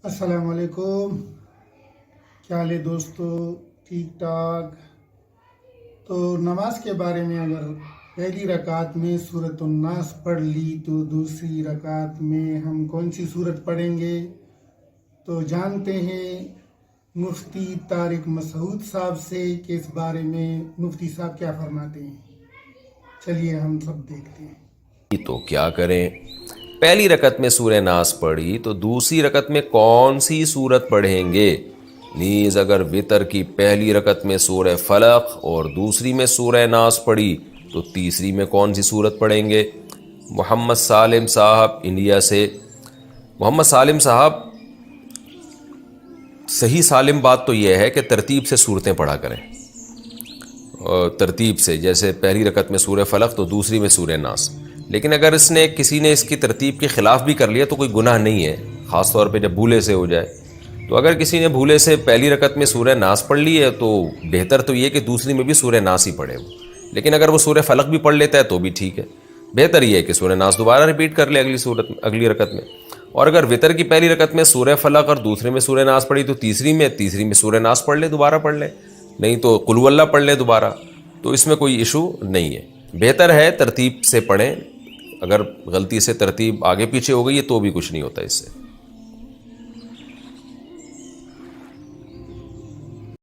السلام علیکم، کیا حال ہے دوستو؟ ٹھیک ٹھاک؟ تو نماز کے بارے میں اگر پہلی رکعت میں سورۃ الناس پڑھ لی تو دوسری رکعت میں ہم کون سی سورت پڑھیں گے؟ تو جانتے ہیں مفتی طارق مسعود صاحب سے کہ اس بارے میں مفتی صاحب کیا فرماتے ہیں۔ چلیے ہم سب دیکھتے ہیں۔ تو کیا کریں؟ پہلی رکعت میں سورہ ناس پڑھی تو دوسری رکعت میں کون سی سورت پڑھیں گے؟ نیز اگر وتر کی پہلی رکعت میں سورہ فلق اور دوسری میں سورہ ناس پڑھی تو تیسری میں کون سی سورت پڑھیں گے؟ محمد سالم صاحب انڈیا سے۔ محمد سالم صاحب، صحیح سالم بات تو یہ ہے کہ ترتیب سے صورتیں پڑھا کریں، ترتیب سے، جیسے پہلی رکعت میں سورہ فلق تو دوسری میں سورہ ناس۔ لیکن اگر کسی نے اس کی ترتیب کے خلاف بھی کر لیا تو کوئی گناہ نہیں ہے، خاص طور پہ جب بھولے سے ہو جائے۔ تو اگر کسی نے بھولے سے پہلی رکعت میں سورہ ناس پڑھ لی ہے تو بہتر تو یہ کہ دوسری میں بھی سورہ ناس ہی پڑھے وہ، لیکن اگر وہ سورہ فلق بھی پڑھ لیتا ہے تو بھی ٹھیک ہے۔ بہتر یہ ہے کہ سورہ ناس دوبارہ ریپیٹ کر لے اگلی رکعت میں۔ اور اگر وتر کی پہلی رکعت میں سورہ فلق اور دوسرے میں سورہ ناس پڑھی تو تیسری میں سورہ ناس پڑھ لے، دوبارہ پڑھ لے، نہیں تو قل ہو اللہ پڑھ لے دوبارہ، تو اس میں کوئی ایشو نہیں ہے۔ بہتر ہے ترتیب سے پڑھیں، اگر غلطی سے ترتیب آگے پیچھے ہو گئی ہے تو بھی کچھ نہیں ہوتا اس سے۔